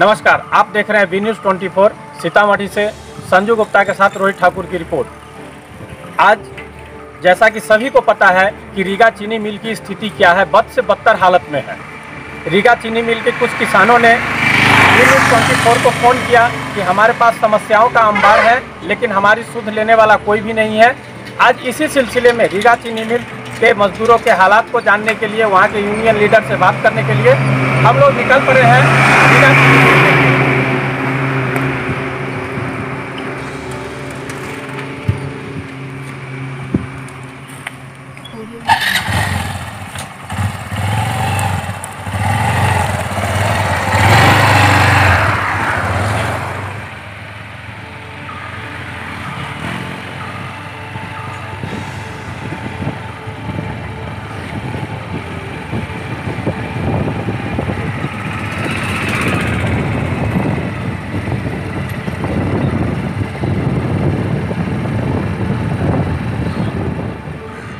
नमस्कार, आप देख रहे हैं बी न्यूज़ 24 सीतामढ़ी से संजू गुप्ता के साथ रोहित ठाकुर की रिपोर्ट। आज जैसा कि सभी को पता है कि रीगा चीनी मिल की स्थिति क्या है, बद से बदतर हालत में है। रीगा चीनी मिल के कुछ किसानों ने बी न्यूज़ 24 को फ़ोन किया कि हमारे पास समस्याओं का अंबार है, लेकिन हमारी सुध लेने वाला कोई भी नहीं है। आज इसी सिलसिले में रीगा चीनी मिल के मजदूरों के हालात को जानने के लिए, वहाँ के यूनियन लीडर से बात करने के लिए हम लोग निकल पड़े हैं रीगा चीनी मिल के लिए।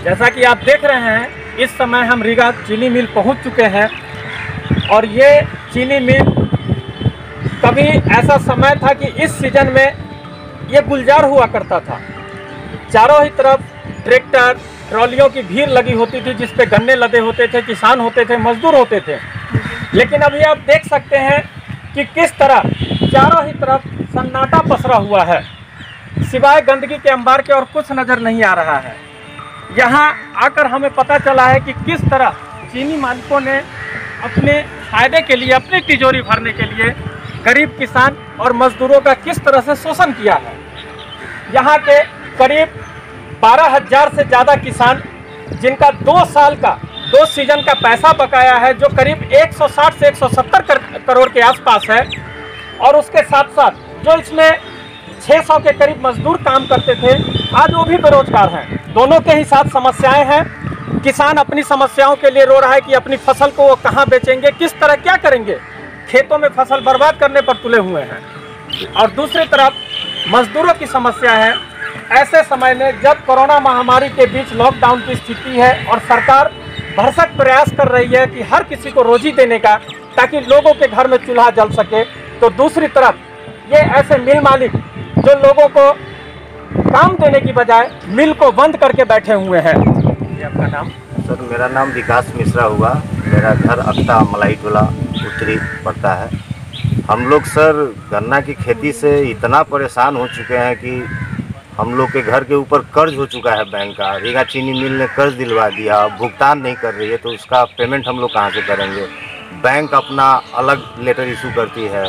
जैसा कि आप देख रहे हैं, इस समय हम रीगा चीनी मिल पहुंच चुके हैं और ये चीनी मिल कभी ऐसा समय था कि इस सीजन में ये गुलजार हुआ करता था। चारों ही तरफ ट्रैक्टर ट्रॉलियों की भीड़ लगी होती थी, जिस पे गन्ने लदे होते थे, किसान होते थे, मजदूर होते थे। लेकिन अभी आप देख सकते हैं कि किस तरह चारों ही तरफ सन्नाटा पसरा हुआ है, सिवाय गंदगी के अंबार के और कुछ नज़र नहीं आ रहा है। यहाँ आकर हमें पता चला है कि किस तरह चीनी मालिकों ने अपने फायदे के लिए, अपनी तिजोरी भरने के लिए गरीब किसान और मजदूरों का किस तरह से शोषण किया है। यहाँ के करीब 12,000 से ज़्यादा किसान, जिनका 2 साल का 2 सीजन का पैसा बकाया है, जो करीब 160 से 170 करोड़ के आसपास है, और उसके साथ साथ जो इसमें 600 के करीब मजदूर काम करते थे, आज वो भी बेरोजगार हैं। दोनों के ही साथ समस्याएं हैं। किसान अपनी समस्याओं के लिए रो रहा है कि अपनी फसल को वो कहाँ बेचेंगे, किस तरह क्या करेंगे, खेतों में फसल बर्बाद करने पर तुले हुए हैं। और दूसरी तरफ मजदूरों की समस्या है। ऐसे समय में जब कोरोना महामारी के बीच लॉकडाउन की स्थिति है और सरकार भरसक प्रयास कर रही है कि हर किसी को रोजी देने का, ताकि लोगों के घर में चूल्हा जल सके, तो दूसरी तरफ ये ऐसे मिल मालिक जो लोगों को काम देने की बजाय मिल को बंद करके बैठे हुए हैं। ये आपका नाम? सर, मेरा नाम विकास मिश्रा हुआ। मेरा घर अक्ता मलाई टोला उत्तरी पड़ता है। हम लोग सर गन्ना की खेती से इतना परेशान हो चुके हैं कि हम लोग के घर के ऊपर कर्ज हो चुका है बैंक का। रीगा चीनी मिल ने कर्ज दिलवा दिया, भुगतान नहीं कर रही है, तो उसका पेमेंट हम लोग कहाँ से करेंगे। बैंक अपना अलग लेटर इशू करती है,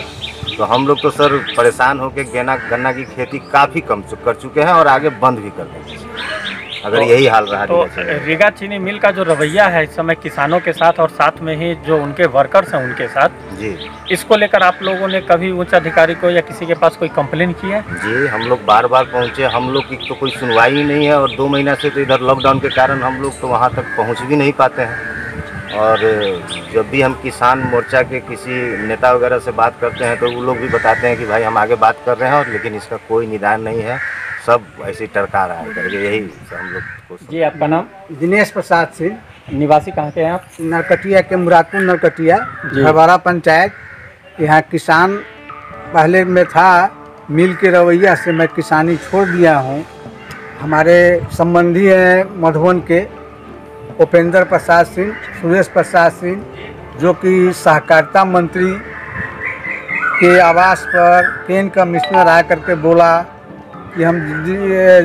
तो हम लोग तो सर परेशान होकर गन्ना की खेती काफ़ी कम कर चुके हैं और आगे बंद भी कर देंगे अगर यही हाल रहा। तो रीगा चीनी मिल का जो रवैया है इस समय किसानों के साथ और साथ में ही जो उनके वर्कर्स हैं उनके साथ जी, इसको लेकर आप लोगों ने कभी उच्च अधिकारी को या किसी के पास कोई कंप्लेन की है? जी, हम लोग बार बार पहुँचे, हम लोग की तो कोई सुनवाई ही नहीं है। और 2 महीना से तो इधर लॉकडाउन के कारण हम लोग तो वहाँ तक पहुँच भी नहीं पाते हैं। और जब भी हम किसान मोर्चा के किसी नेता वगैरह से बात करते हैं तो वो लोग भी बताते हैं कि भाई हम आगे बात कर रहे हैं, और लेकिन इसका कोई निदान नहीं है, सब ऐसे ही टरका रहा है करके। यही हम लोग को। जी, आपका नाम? दिनेश प्रसाद सिंह। निवासी कहाँ के हैं आप? नरकटिया के, मुरादपुर नरकटिया, घरवाड़ा पंचायत। यहाँ किसान पहले में था, मिल के रवैया से मैं किसानी छोड़ दिया हूँ। हमारे संबंधी हैं मधुबन के उपेंद्र प्रसाद सिंह, सुरेश प्रसाद सिंह, जो कि सहकारिता मंत्री के आवास पर केन कमिश्नर आ करके बोला कि हम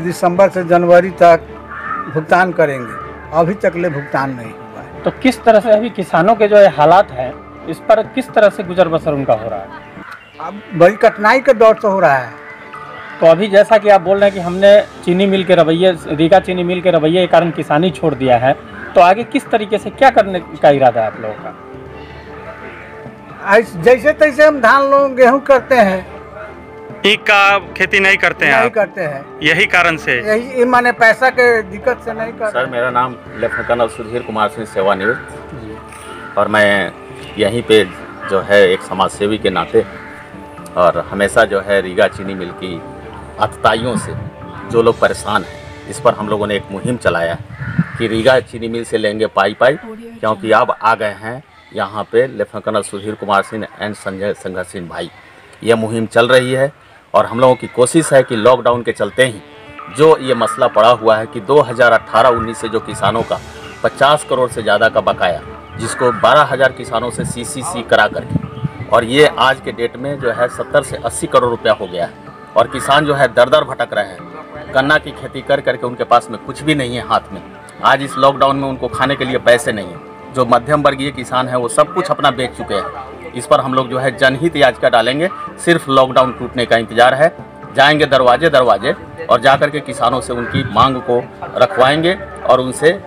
दिसंबर से जनवरी तक भुगतान करेंगे। अभी तक ले भुगतान नहीं हुआ है। तो किस तरह से अभी किसानों के जो हालात हैं, इस पर किस तरह से गुजर बसर उनका हो रहा है? अब बड़ी कठिनाई का दौर तो हो रहा है। तो अभी जैसा कि आप बोल रहे हैं कि हमने चीनी मिल के रवैये, रीगा चीनी मिल के रवैये के कारण किसानी छोड़ दिया है, तो आगे किस तरीके से क्या करने का इरादा है आप लोगों का? जैसे तैसे हम धान लोग गेहूं करते हैं, ईख का खेती नहीं करते हैं। नहीं करते हैं, यही कारण से, यही माने पैसा के दिक्कत से नहीं करते। सर, मेरा नाम लेफ्टिनेंट कर्नल सुधीर कुमार सिंह, सेवानिवृत्त, और मैं यहीं पे जो है एक समाज सेवी के नाते, और हमेशा जो है रीगा चीनी मिल की अतताइयों से जो लोग परेशान हैं, इस पर हम लोगों ने एक मुहिम चलाया कि रीगा चीनी मिल से लेंगे पाई, क्योंकि अब आ गए हैं यहाँ पे lieutenant colonel Sudhir Kumar Singh and Sanjay Sangharsh Singh भाई, यह मुहिम चल रही है। और हम लोगों की कोशिश है कि लॉकडाउन के चलते ही जो ये मसला पड़ा हुआ है कि 2018-19 से जो किसानों का 50 करोड़ से ज़्यादा का बकाया, जिसको 12,000 किसानों से CCC करा करके, और ये आज के डेट में जो है 70 से 80 करोड़ रुपया हो गया है। और किसान जो है दर दर भटक रहे हैं, गन्ना की खेती कर करके उनके पास में कुछ भी नहीं है हाथ में। आज इस लॉकडाउन में उनको खाने के लिए पैसे नहीं हैं। जो मध्यम वर्गीय किसान हैं वो सब कुछ अपना बेच चुके हैं। इस पर हम लोग जो है जनहित याचिका डालेंगे। सिर्फ लॉकडाउन टूटने का इंतजार है। जाएंगे दरवाजे दरवाजे और जा कर के किसानों से उनकी मांग को रखवाएंगे और उनसे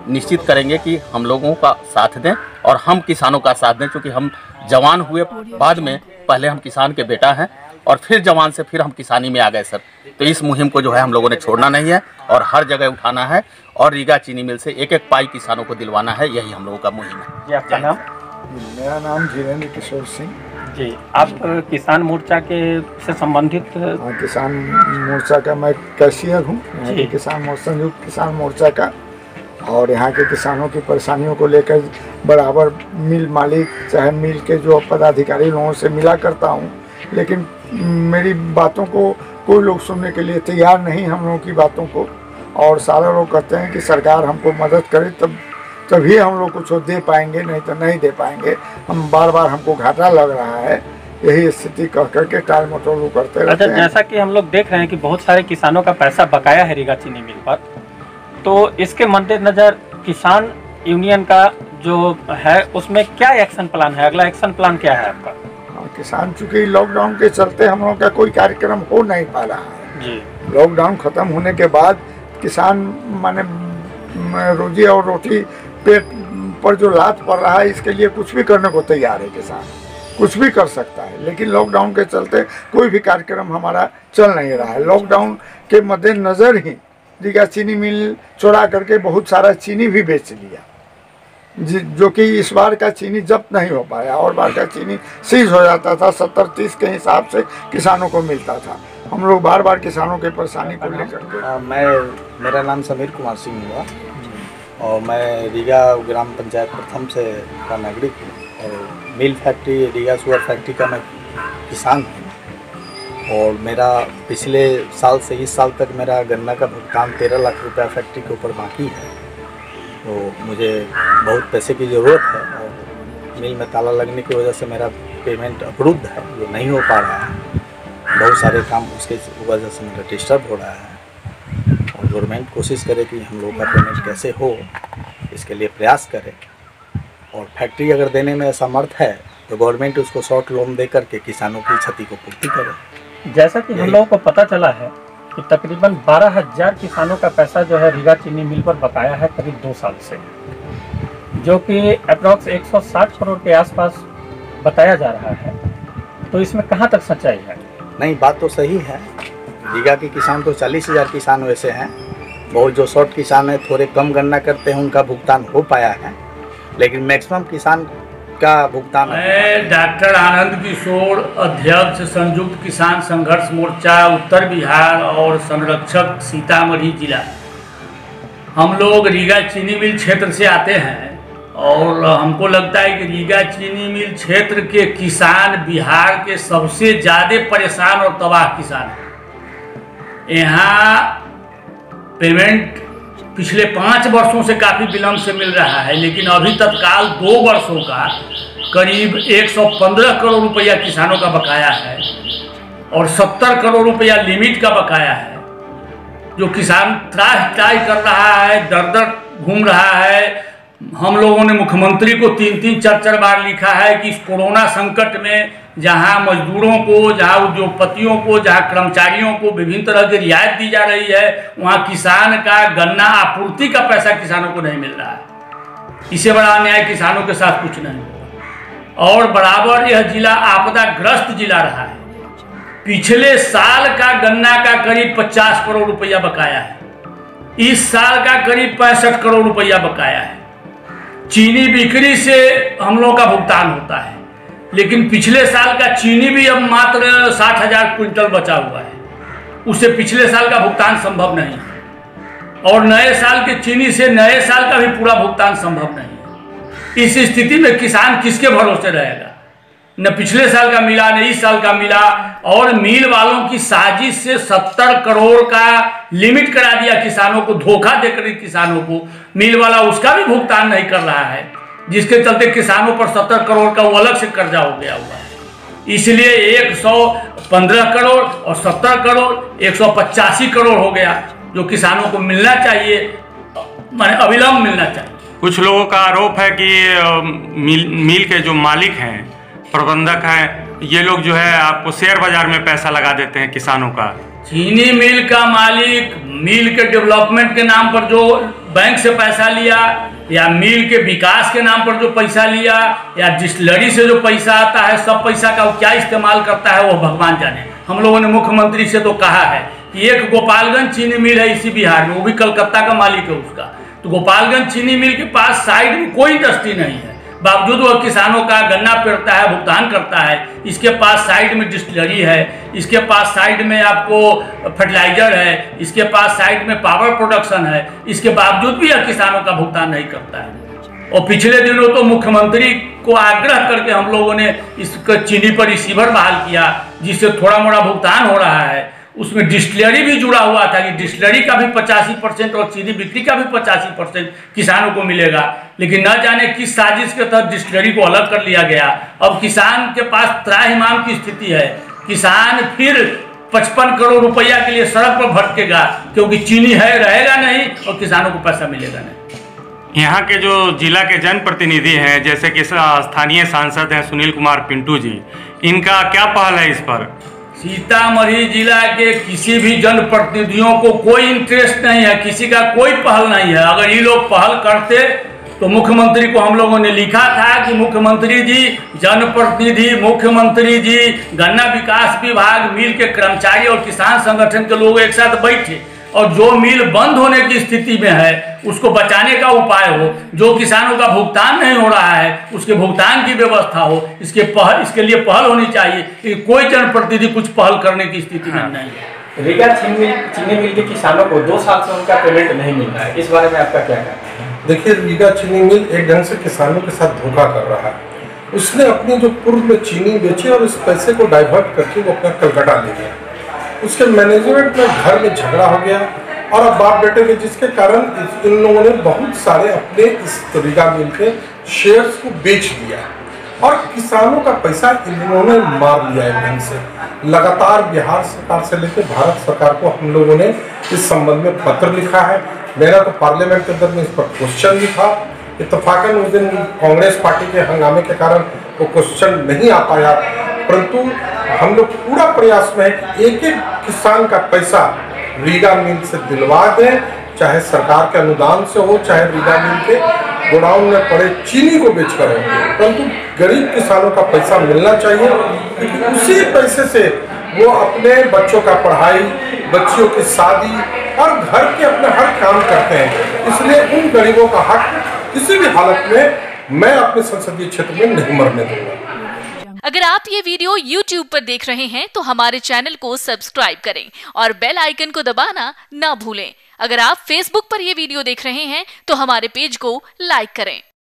निश्चित करेंगे कि हम लोगों का साथ दें और हम किसानों का साथ दें। क्योंकि हम जवान हुए बाद में, पहले हम किसान के बेटा हैं और फिर जवान से फिर हम किसानी में आ गए सर। तो इस मुहिम को जो है हम लोगों ने छोड़ना नहीं है और हर जगह उठाना है और रीगा चीनी मिल से एक एक पाई किसानों को दिलवाना है। यही हम लोगों का मुहिम है। जी, आपका नाम? मेरा नाम धीरेन्द्र किशोर सिंह। जी, आप किसान मोर्चा के से संबंधित? किसान मोर्चा का मैं कैशियर हूँ, यहाँ जी। के किसान मोर्चा, संयुक्त किसान मोर्चा का। और यहाँ के किसानों की परेशानियों को लेकर बराबर मिल मालिक चाहे मिल के जो पदाधिकारी लोगों से मिला करता हूँ, लेकिन मेरी बातों को कोई लोग सुनने के लिए तैयार नहीं, हम लोगों की बातों को। और सारे लोग कहते हैं कि सरकार हमको मदद करे तभी हम लोग कुछ दे पाएंगे, नहीं तो नहीं दे पाएंगे। हम बार बार हमको घाटा लग रहा है, यही स्थिति कह करके टाल मटोल करते रहते हैं। जैसा कि हम लोग देख रहे हैं कि बहुत सारे किसानों का पैसा बकाया है रीगा चीनी मिल पर, तो इसके मद्देनजर किसान यूनियन का जो है उसमें क्या एक्शन प्लान है? अगला एक्शन प्लान क्या है आपका? किसान चूँकि लॉकडाउन के चलते हम लोगों का कोई कार्यक्रम हो नहीं पा रहा है जी। लॉकडाउन ख़त्म होने के बाद किसान माने रोजी और रोटी पेट पर जो लात पड़ रहा है, इसके लिए कुछ भी करने को तैयार है। किसान कुछ भी कर सकता है, लेकिन लॉकडाउन के चलते कोई भी कार्यक्रम हमारा चल नहीं रहा है। लॉकडाउन के मद्देनज़र ही रीगा चीनी मिल चुरा करके बहुत सारा चीनी भी बेच लिया, जो कि इस बार का चीनी जब्त नहीं हो पाया। और बार का चीनी सीज हो जाता था, 70-30 के हिसाब से किसानों को मिलता था। हम लोग बार बार किसानों के परेशानी को लेकर के। मेरा नाम समीर कुमार सिंह हुआ और मैं रीगा ग्राम पंचायत प्रथम से का नागरिक हूँ और मिल फैक्ट्री रीगा शुगर फैक्ट्री का मैं किसान हूँ। और मेरा पिछले साल से इस साल तक मेरा गन्ना का भुगतान 13 लाख रुपया फैक्ट्री के ऊपर बाकी है। तो मुझे बहुत पैसे की ज़रूरत है और मिल में ताला लगने की वजह से मेरा पेमेंट अवरुद्ध है, जो नहीं हो पा रहा है। बहुत सारे काम उसके वजह से मेरा डिस्टर्ब हो रहा है और गवर्नमेंट कोशिश करे कि हम लोग का पेमेंट कैसे हो, इसके लिए प्रयास करे। और फैक्ट्री अगर देने में असमर्थ है तो गवर्नमेंट उसको शॉर्ट लोन दे करके किसानों की क्षति को पूर्ति करे। जैसा कि हम लोगों को पता चला है कि तकरीबन 12,000 किसानों का पैसा जो है रीगा चीनी मिल पर बकाया है करीब 2 साल से, जो कि अप्रॉक्स 160 करोड़ के आसपास बताया जा रहा है। तो इसमें कहाँ तक सच्चाई है? नहीं, बात तो सही है। रीगा के किसान तो 40,000 किसान वैसे हैं। बहुत जो शॉर्ट किसान हैं, थोड़े कम गन्ना करते हैं, उनका भुगतान हो पाया है, लेकिन मैक्सिमम किसान का भुगतान। मैं डॉक्टर आनंद किशोर, अध्यक्ष संयुक्त किसान संघर्ष मोर्चा उत्तर बिहार और संरक्षक सीतामढ़ी जिला। हम लोग रीगा चीनी मिल क्षेत्र से आते हैं और हमको लगता है कि रीगा चीनी मिल क्षेत्र के किसान बिहार के सबसे ज़्यादा परेशान और तबाह किसान हैं। यहाँ पेमेंट पिछले 5 वर्षों से काफ़ी विलम्ब से मिल रहा है, लेकिन अभी तत्काल 2 वर्षों का करीब 115 करोड़ रुपया किसानों का बकाया है और 70 करोड़ रुपया लिमिट का बकाया है। जो किसान त्राही कर रहा है, दर दर घूम रहा है। हम लोगों ने मुख्यमंत्री को 3-3, 4-4 बार लिखा है कि इस कोरोना संकट में जहां मजदूरों को, जहां उद्योगपतियों को, जहां कर्मचारियों को विभिन्न तरह की रियायत दी जा रही है, वहां किसान का गन्ना आपूर्ति का पैसा किसानों को नहीं मिल रहा है। इससे बड़ा अन्याय किसानों के साथ कुछ नहीं होगा। और बराबर यह जिला आपदाग्रस्त जिला रहा है। पिछले साल का गन्ना का करीब 50 करोड़ रुपया बकाया है, इस साल का करीब 65 करोड़ रुपया बकाया है। चीनी बिक्री से हम लोगों का भुगतान होता है, लेकिन पिछले साल का चीनी भी अब मात्र 60,000 क्विंटल बचा हुआ है, उससे पिछले साल का भुगतान संभव नहीं है। और नए साल के चीनी से नए साल का भी पूरा भुगतान संभव नहीं है। इस स्थिति में किसान किसके भरोसे रहेगा? न पिछले साल का मिला, न इस साल का मिला, और मिल वालों की साजिश से 70 करोड़ का लिमिट करा दिया किसानों को, धोखा देकर किसानों को। मिल वाला उसका भी भुगतान नहीं कर रहा है, जिसके चलते किसानों पर 70 करोड़ का वो अलग से कर्जा हो गया हुआ है। इसलिए 115 करोड़ और 70 करोड़ 185 करोड़ हो गया, जो किसानों को मिलना चाहिए, माने अविलंब मिलना चाहिए। कुछ लोगों का आरोप है कि मिल के जो मालिक हैं, प्रबंधक हैं, ये लोग जो है आपको शेयर बाजार में पैसा लगा देते हैं किसानों का। चीनी मिल का मालिक मिल के डेवलपमेंट के नाम पर जो बैंक से पैसा लिया, या मिल के विकास के नाम पर जो पैसा लिया, या डिस्टिलरी से जो पैसा आता है, सब पैसा का वो क्या इस्तेमाल करता है वो भगवान जाने। हम लोगों ने मुख्यमंत्री से तो कहा है कि एक गोपालगंज चीनी मिल है इसी बिहार में, वो भी कलकत्ता का मालिक है उसका। तो गोपालगंज चीनी मिल के पास साइड में कोई इंडस्ट्री नहीं है, बावजूद वह किसानों का गन्ना पेरता है, भुगतान करता है। इसके पास साइड में डिस्टिलरी है, इसके पास साइड में आपको फर्टिलाइजर है, इसके पास साइड में पावर प्रोडक्शन है, इसके बावजूद भी यह किसानों का भुगतान नहीं करता है। और पिछले दिनों तो मुख्यमंत्री को आग्रह करके हम लोगों ने इस चीनी पर रिसीवर बहाल किया, जिससे थोड़ा मोड़ा भुगतान हो रहा है। उसमें डिस्टिलरी भी जुड़ा हुआ था कि डिस्टिलरी का भी 85% और चीनी बिक्री का भी 85% किसानों को मिलेगा, लेकिन न जाने किस साजिश के तहत डिस्टिलरी को अलग कर लिया गया। अब किसान के पास त्राहिमाम की स्थिति है, किसान फिर 55 करोड़ रुपया के लिए सड़क पर भटकेगा, क्योंकि चीनी है रहेगा नहीं और किसानों को पैसा मिलेगा नहीं। यहाँ के जो जिला के जनप्रतिनिधि हैं, जैसे कि स्थानीय सांसद हैं सुनील कुमार पिंटू जी, इनका क्या पहल है इस पर? सीतामढ़ी जिला के किसी भी जनप्रतिनिधियों को कोई इंटरेस्ट नहीं है, किसी का कोई पहल नहीं है। अगर ये लोग पहल करते तो मुख्यमंत्री को हम लोगों ने लिखा था कि मुख्यमंत्री जी, जनप्रतिनिधि, मुख्यमंत्री जी, गन्ना विकास विभाग, मिल के कर्मचारी और किसान संगठन के लोग एक साथ बैठे और जो मिल बंद होने की स्थिति में है उसको बचाने का उपाय हो, जो किसानों का भुगतान नहीं हो रहा है उसके भुगतान की व्यवस्था हो, इसके लिए पहल होनी चाहिए। कि कोई जनप्रतिनिधि कुछ पहल करने की स्थिति में नहीं है। रीगा चीनी मिल के किसानों को 2 साल से उनका पेमेंट नहीं मिल रहा है, इस बारे में आपका क्या कहना है? देखिए, रीगा चीनी मिल एक ढंग से किसानों के साथ धोखा कर रहा है। उसने अपनी जो पूर्व में चीनी बेची और उस पैसे को डाइवर्ट करके वो अपना कलकत्ता ले गया। उसके मैनेजमेंट में घर में झगड़ा हो गया और अब बाप बेटे के, जिसके कारण इन लोगों ने बहुत सारे अपने इस रीगा मिल के शेयर्स को बेच दिया और किसानों का पैसा इन लोगों ने मार लिया एक ढंग से। लगातार बिहार सरकार से लेकर भारत सरकार को हम लोगों ने इस संबंध में पत्र लिखा है। मेरा तो पार्लियामेंट के अंदर में इस पर क्वेश्चन भी था। इत्तेफाकन उस दिन कांग्रेस पार्टी के हंगामे के कारण वो क्वेश्चन नहीं आ पाया, परंतु हम लोग पूरा प्रयास में है कि एक एक किसान का पैसा रीगा मिल से दिलवा दें, चाहे सरकार के अनुदान से हो, चाहे रीगा मिल के गोडाउन में पड़े चीनी को बेचकर हो, परंतु गरीब किसानों का पैसा मिलना चाहिए, क्योंकि उसी पैसे से वो अपने बच्चों का पढ़ाई, बच्चियों की शादी और घर के अपने हर काम करते हैं। इसलिए उन गरीबों का हक किसी भी हालत में मैं अपने संसदीय क्षेत्र में नहीं मरने दूंगा। अगर आप ये वीडियो YouTube पर देख रहे हैं तो हमारे चैनल को सब्सक्राइब करें और बेल आइकन को दबाना ना भूलें। अगर आप Facebook पर ये वीडियो देख रहे हैं तो हमारे पेज को लाइक करें।